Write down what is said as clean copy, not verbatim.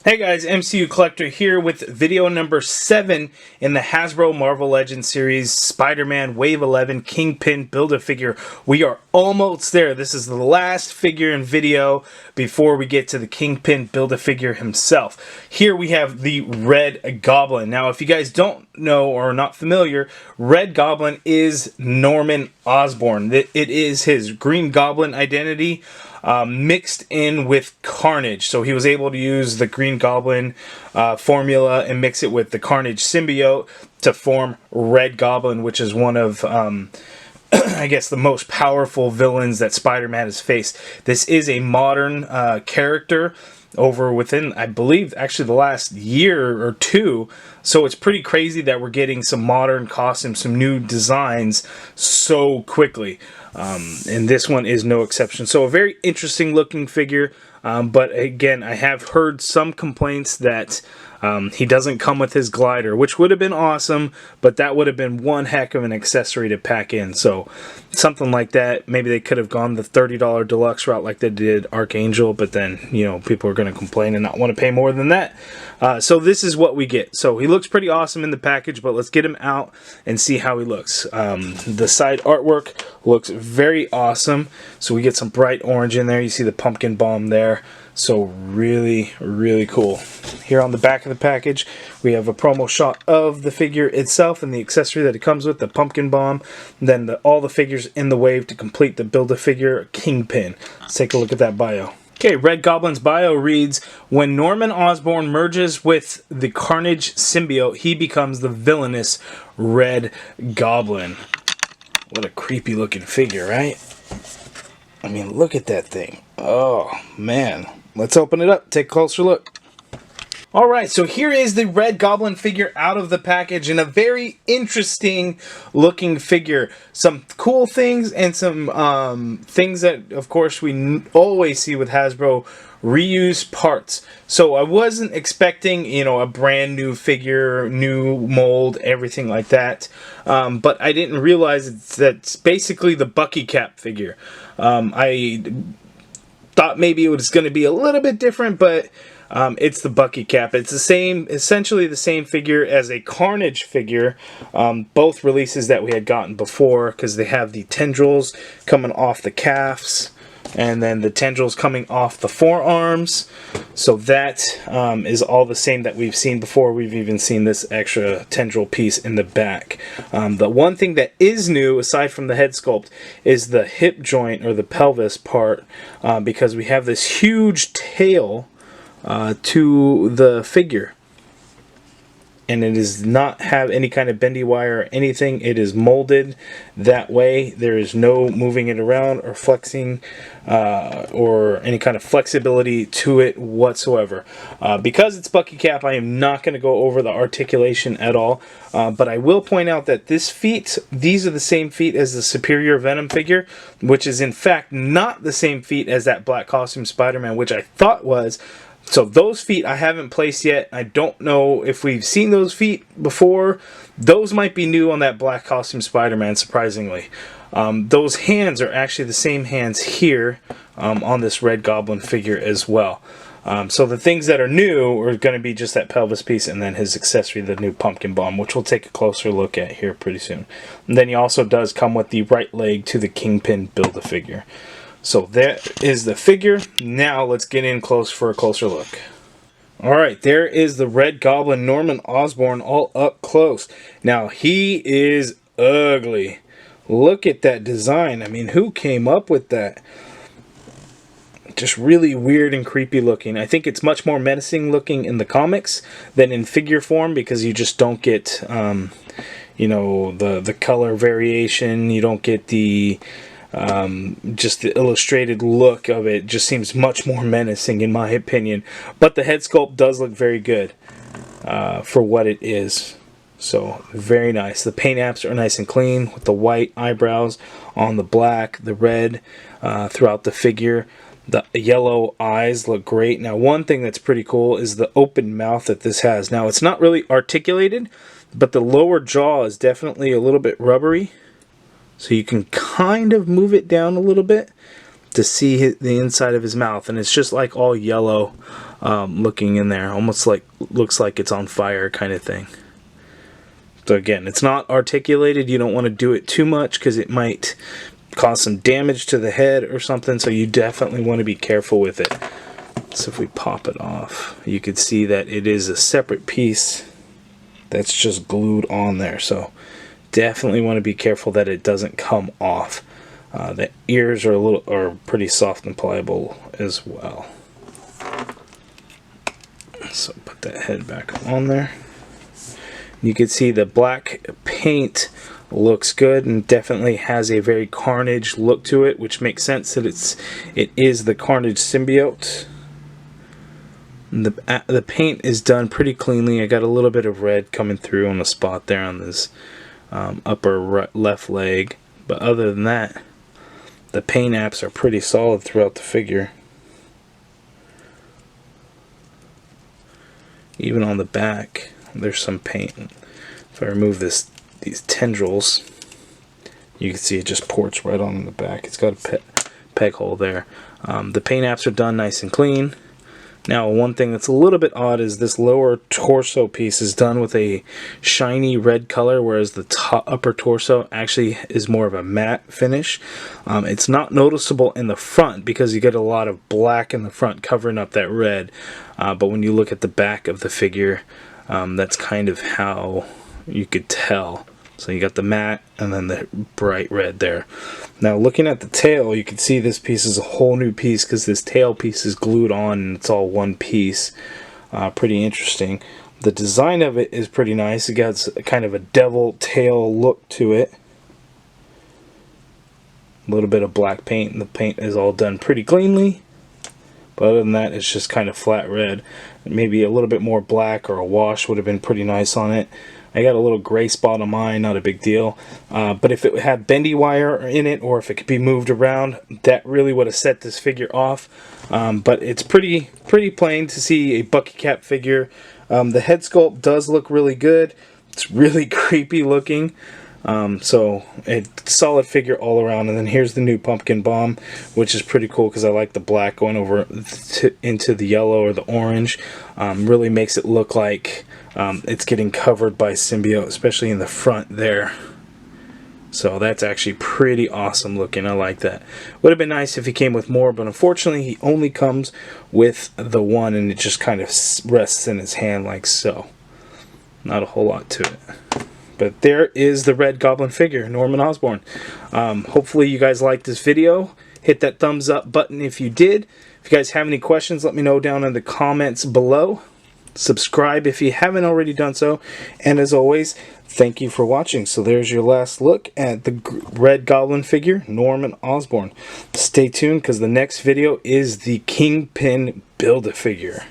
Hey guys, MCU Collector here with video number 7 in the Hasbro Marvel Legends series, Spider-Man Wave 11 Kingpin Build-A-Figure. We are almost there. This is the last figure in video before we get to the Kingpin Build-A-Figure himself. Here we have the Red Goblin. Now, if you guys don't know or are not familiar, Red Goblin is Norman Osborn. It is his Green Goblin identity. Mixed in with Carnage. So he was able to use the Green Goblin formula and mix it with the Carnage symbiote to form Red Goblin, which is one of, I guess, the most powerful villains that Spider-Man has faced. This is a modern character over within, I believe, actually the last year or two. So it's pretty crazy that we're getting some modern costumes, some new designs so quickly. And this one is no exception. So a very interesting looking figure. But again, I have heard some complaints that he doesn't come with his glider, which would have been awesome, but that would have been one heck of an accessory to pack in. So something like that, maybe they could have gone the $30 deluxe route like they did Archangel, but then, you know, people are going to complain and not want to pay more than that. So this is what we get. So he looks pretty awesome in the package, but let's get him out and see how he looks. The side artwork looks very awesome. So we get some bright orange in there. You see the pumpkin bomb there. So really, really cool. Here on the back of the package, we have a promo shot of the figure itself and the accessory that it comes with, the pumpkin bomb. And then all the figures in the wave to complete the Build-A-Figure Kingpin. Let's take a look at that bio. Okay, Red Goblin's bio reads, when Norman Osborn merges with the Carnage symbiote, he becomes the villainous Red Goblin. What a creepy looking figure, right? I mean, look at that thing. Oh, man. Let's open it up, take a closer look. Alright, so here is the Red Goblin figure out of the package, and a very interesting looking figure. Some cool things and some things that, of course, we always see with Hasbro, reuse parts. So I wasn't expecting, you know, a brand new figure, new mold, everything like that. But I didn't realize that's basically the Bucky Cap figure. I thought maybe it was going to be a little bit different, but it's the Bucky Cap. It's the same, essentially the same figure as a Carnage figure. Both releases that we had gotten before, because they have the tendrils coming off the calves, and then the tendrils coming off the forearms. So that is all the same that we've seen before. We've even seen this extra tendril piece in the back. The one thing that is new, aside from the head sculpt, is the hip joint or the pelvis part, because we have this huge tail to the figure. And it does not have any kind of bendy wire or anything. It is molded that way. There is no moving it around or flexing or any kind of flexibility to it whatsoever. Because it's Bucky Cap, I am not going to go over the articulation at all. But I will point out that these are the same feet as the Superior Venom figure, which is in fact not the same feet as that black costume Spider-Man, which I thought was. So those feet I haven't placed yet. I don't know if we've seen those feet before. Those might be new on that black costume Spider-Man, surprisingly. Those hands are actually the same hands here on this Red Goblin figure as well. So the things that are new are going to be just that pelvis piece and then his accessory, the new pumpkin bomb, which we'll take a closer look at here pretty soon. And then he also does come with the right leg to the Kingpin Build-A-Figure. So that is the figure. Now let's get in close for a closer look. Alright, there is the Red Goblin Norman Osborn all up close. Now he is ugly. Look at that design. I mean, who came up with that? Just really weird and creepy looking. I think it's much more menacing looking in the comics than in figure form, because you just don't get, you know, the color variation. You don't get the just the illustrated look of it. Just seems much more menacing in my opinion, but the head sculpt does look very good for what it is. So very nice. The paint apps are nice and clean with the white eyebrows on the black, the red throughout the figure. The yellow eyes look great. Now one thing that's pretty cool is the open mouth that this has. Now it's not really articulated, but the lower jaw is definitely a little bit rubbery. So you can kind of move it down a little bit, to see the inside of his mouth, and it's just like all yellow looking in there, almost like looks like it's on fire kind of thing. So again, it's not articulated. You don't want to do it too much because it might cause some damage to the head or something, so you definitely want to be careful with it. So if we pop it off, you can see that it is a separate piece that's just glued on there, so definitely want to be careful that it doesn't come off. The ears are pretty soft and pliable as well. So put that head back on there. You can see the black paint looks good and definitely has a very Carnage look to it, which makes sense that it is the Carnage symbiote. The paint is done pretty cleanly. I got a little bit of red coming through on the spot there on this upper left leg, but other than that, the paint apps are pretty solid throughout the figure. Even on the back, there's some paint. If I remove these tendrils, you can see it just ports right on the back. It's got a peg hole there. The paint apps are done nice and clean. Now, one thing that's a little bit odd is this lower torso piece is done with a shiny red color, whereas the upper torso actually is more of a matte finish. It's not noticeable in the front because you get a lot of black in the front covering up that red. But when you look at the back of the figure, that's kind of how you could tell. So you got the matte and then the bright red there. Now looking at the tail, you can see this piece is a whole new piece because this tail piece is glued on and it's all one piece. Pretty interesting. The design of it is pretty nice. It got kind of a devil tail look to it. A little bit of black paint, and the paint is all done pretty cleanly. But other than that, it's just kind of flat red. Maybe a little bit more black or a wash would have been pretty nice on it. I got a little gray spot on mine, not a big deal. But if it had bendy wire in it, or if it could be moved around, that really would have set this figure off. But it's pretty plain to see a Bucky Cap figure. The head sculpt does look really good. It's really creepy looking. So it's solid figure all around. And then here's the new Pumpkin Bomb, which is pretty cool because I like the black going over into the yellow or the orange. Really makes it look like it's getting covered by symbiote, especially in the front there. So that's actually pretty awesome looking. I like that. Would have been nice if he came with more, but unfortunately he only comes with the one, and it just kind of rests in his hand like so. Not a whole lot to it. But there is the Red Goblin figure, Norman Osborn. Hopefully you guys liked this video. Hit that thumbs up button if you did. If you guys have any questions, let me know down in the comments below. Subscribe if you haven't already done so. And as always, thank you for watching. So there's your last look at the Red Goblin figure, Norman Osborn. Stay tuned because the next video is the Kingpin Build-A-Figure.